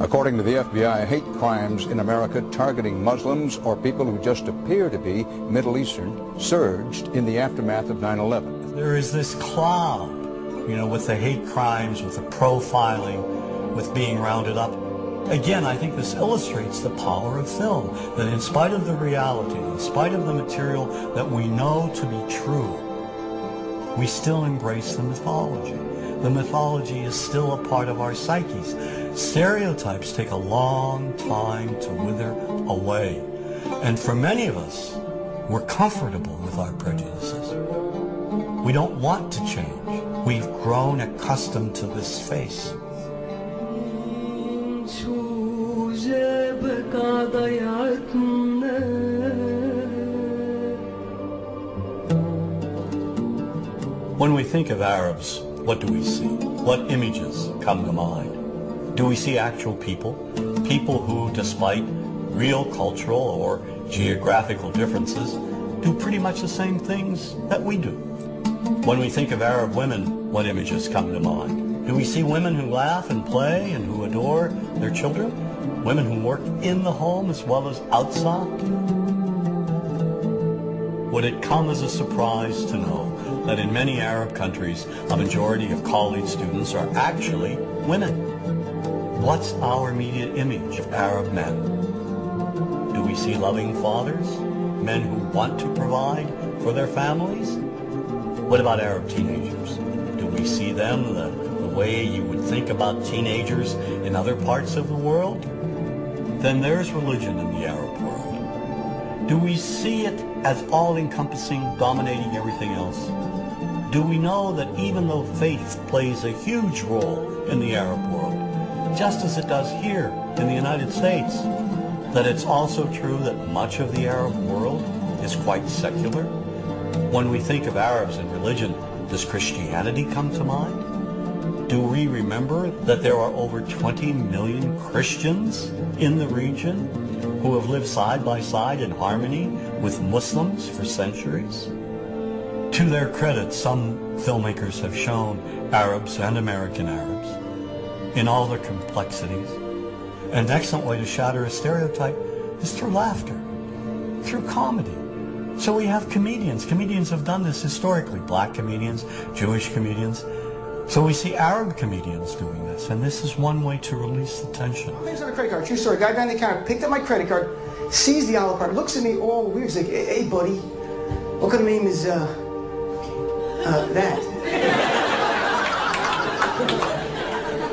According to the FBI, hate crimes in America targeting Muslims or people who just appear to be Middle Eastern surged in the aftermath of 9/11. There is this cloud, with the hate crimes, with the profiling, with being rounded up. Again, I think this illustrates the power of film, that in spite of the reality, in spite of the material that we know to be true, we still embrace the mythology. The mythology is still a part of our psyches. Stereotypes take a long time to wither away. And for many of us, we're comfortable with our prejudices. We don't want to change. We've grown accustomed to this face. When we think of Arabs, what do we see? What images come to mind? Do we see actual people? People who, despite real cultural or geographical differences, do pretty much the same things that we do. When we think of Arab women, what images come to mind? Do we see women who laugh and play and who adore their children? Women who work in the home as well as outside? Would it come as a surprise to know that in many Arab countries, a majority of college students are actually women? What's our immediate image of Arab men? Do we see loving fathers? Men who want to provide for their families? What about Arab teenagers? Do we see them the way you would think about teenagers in other parts of the world? Then there's religion in the Arab world. Do we see it as all-encompassing, dominating everything else? Do we know that even though faith plays a huge role in the Arab world, just as it does here in the United States, that it's also true that much of the Arab world is quite secular? When we think of Arabs and religion, does Christianity come to mind? Do we remember that there are over 20 million Christians in the region who have lived side by side in harmony with Muslims for centuries? To their credit, some filmmakers have shown Arabs and American Arabs in all their complexities. An excellent way to shatter a stereotype is through laughter, through comedy. So we have comedians. Comedians have done this historically. Black comedians, Jewish comedians. So we see Arab comedians doing this, and this is one way to release the tension. Name's on a credit card, true story. Guy behind the counter picked up my credit card, sees the Olive Garden, looks at me all weird. He's like, hey buddy, what kind of name is, that?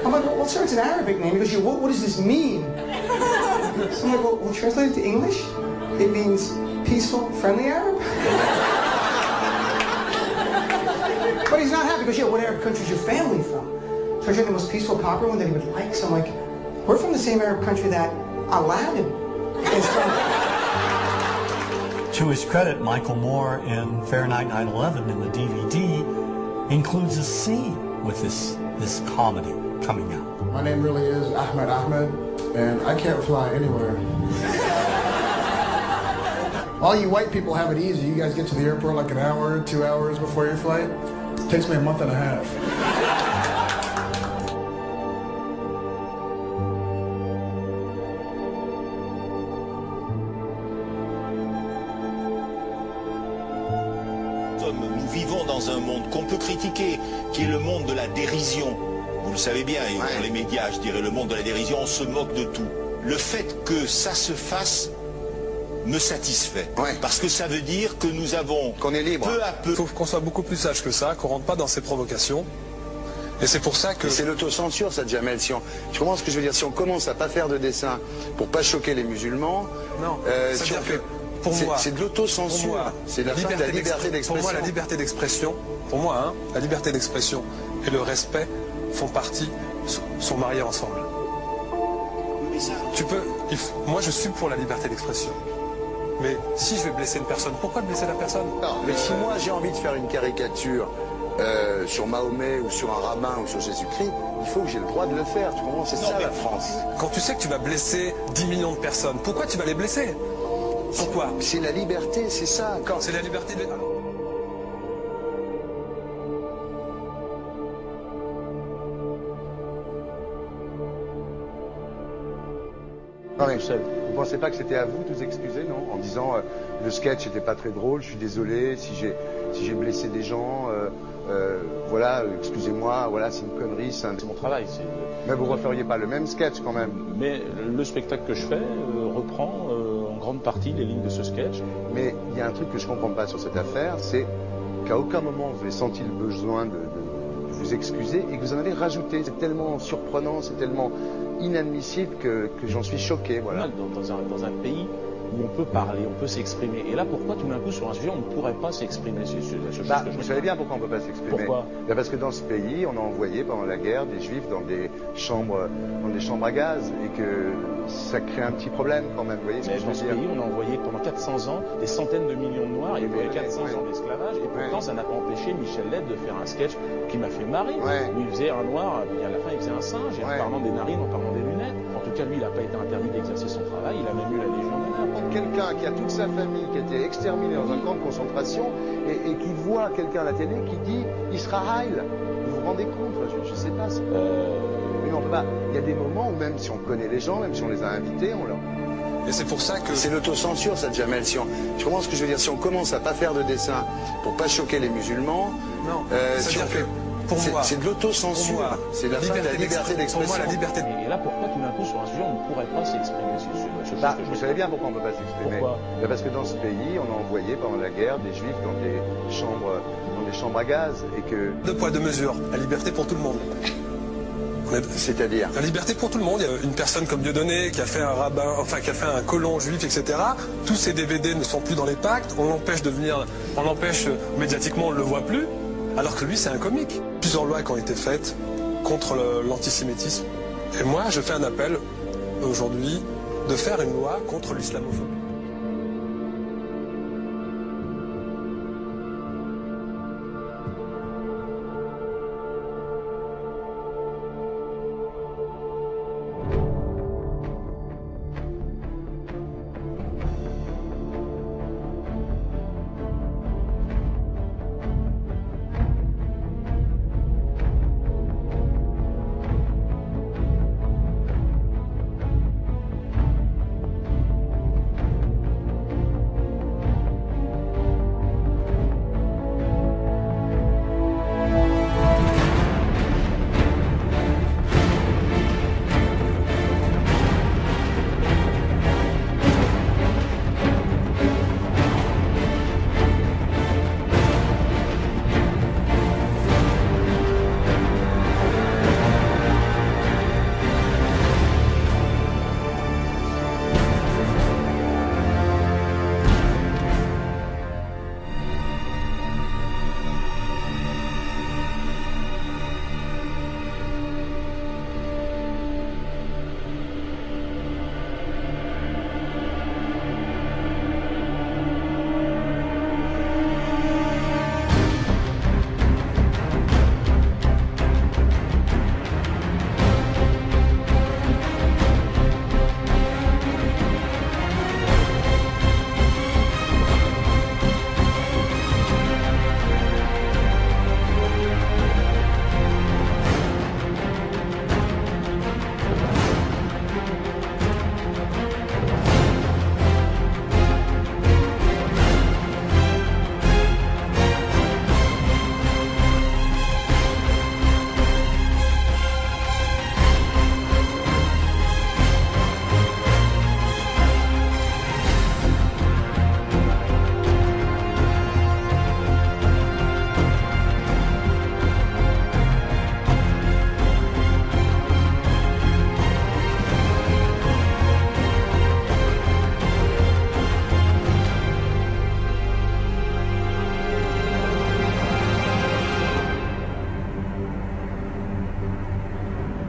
I'm like, well sir, it's an Arabic name. He goes, what does this mean? So I'm like, well, translate it to English? It means peaceful, friendly Arab? But he's not happy. He goes, yeah, what Arab country is your family from? So I tried the most peaceful, popular one that he would like. So I'm like, we're from the same Arab country that Aladdin is from. To his credit, Michael Moore in Fahrenheit 9/11 in the DVD includes a scene with this comedy coming out. My name really is Ahmed, and I can't fly anywhere. All you white people have it easy. You guys get to the airport like an hour, 2 hours before your flight. It takes me a month and a half. Nous vivons dans un monde qu'on peut critiquer, qui est le monde de la dérision. Vous le savez bien, et dans les médias, je dirais le monde de la dérision, on se moque de tout. Le fait que ça se fasse me satisfait. Parce que ça veut dire que nous avons, qu'on est libre. Peu à peu... Il faut qu'on soit beaucoup plus sage que ça, qu'on rentre pas dans ces provocations. Et c'est pour ça que... C'est l'autocensure, ça, Jamel. Tu comprends ce que je veux dire? Si on commence à pas faire de dessin pour pas choquer les musulmans... Non, si on fait... Pour moi, c'est de l'autocensure. C'est la fin de la liberté d'expression. Pour moi, la liberté d'expression, la liberté d'expression et le respect font partie, sont mariés ensemble. Moi, je suis pour la liberté d'expression. Mais si je vais blesser une personne, pourquoi blesser la personne? Non, mais si moi j'ai envie de faire une caricature sur Mahomet ou sur un rabbin ou sur Jésus-Christ, il faut que j'ai le droit de le faire. Tu comprends? C'est ça la France. Quand tu sais que tu vas blesser 10 millions de personnes, pourquoi tu vas les blesser? Pourquoi? C'est la liberté, c'est ça. C'est la liberté de... Attendez, tout seul. Vous pensez pas que c'était à vous de vous excuser, non? En disant le sketch n'était pas très drôle, je suis désolé si j'ai blessé des gens, voilà, excusez-moi, voilà, c'est une connerie, c'est mon travail. Mais vous referiez pas le même sketch quand même? Mais le spectacle que je fais reprend en grande partie les lignes de ce sketch. Mais il y a un truc que je comprends pas sur cette affaire, c'est qu'à aucun moment vous avez senti le besoin de vous excuser et que vous en avez rajouté. C'est tellement surprenant, c'est tellement inadmissible que j'en suis choqué. Voilà. Dans un pays où on peut parler, on peut s'exprimer. Et là, pourquoi tout d'un coup, sur un sujet, on ne pourrait pas s'exprimer sur ce chose que vous savez bien pourquoi on ne peut pas s'exprimer. Pourquoi? Parce que dans ce pays, on a envoyé pendant la guerre des juifs dans des chambres à gaz et que ça crée un petit problème quand même. Vous voyez ce que je veux dire? Dans ce pays, on a envoyé pendant 400 ans des centaines de millions de Noirs. Il y a eu 400 ans d'esclavage. Et pourtant, ça n'a pas empêché Michel Lett de faire un sketch qui m'a fait marrer. Où il faisait un Noir, et à la fin, il faisait un singe. Et en parlant des narines, en parlant des lunettes. En tout cas, lui, il n'a pas été interdit d'exercer son travail. Il a même eu la Légion d'honneur. Quelqu'un qui a toute sa famille qui a été exterminée dans un camp de concentration et qui voit quelqu'un à la télé qui dit Israël. Vous vous rendez compte? Je ne sais pas. Mais non, pas. Il y a des moments où même si on connaît les gens, même si on les a invités, on leur... Et c'est pour ça que... C'est l'autocensure, ça, Jamel. Tu comprends ce que je veux dire? Si on commence à pas faire de dessin pour pas choquer les musulmans... Non, si on fait... C'est de l'autocensure. C'est la fin de la liberté d'expression. Pour moi, la liberté... Et là, pourquoi tout d'un coup, sur un sujet, on ne pourrait pas s'exprimer sur ce sujet? Vous savez bien pourquoi on ne peut pas s'exprimer. Pourquoi? Parce que dans ce pays, on a envoyé pendant la guerre des juifs dans des chambres à gaz et que... Deux poids, deux mesures. La liberté pour tout le monde. C'est-à-dire? La liberté pour tout le monde. Il y a une personne comme Dieudonné qui a fait un rabbin, enfin qui a fait un colon juif, etc. Tous ces DVD ne sont plus dans les pactes. On l'empêche de venir, on l'empêche médiatiquement, on ne le voit plus. Alors que lui, c'est un comique. Plusieurs lois qui ont été faites contre l'antisémitisme. Et moi, je fais un appel aujourd'hui de faire une loi contre l'islamophobie.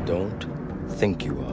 Don't think you are.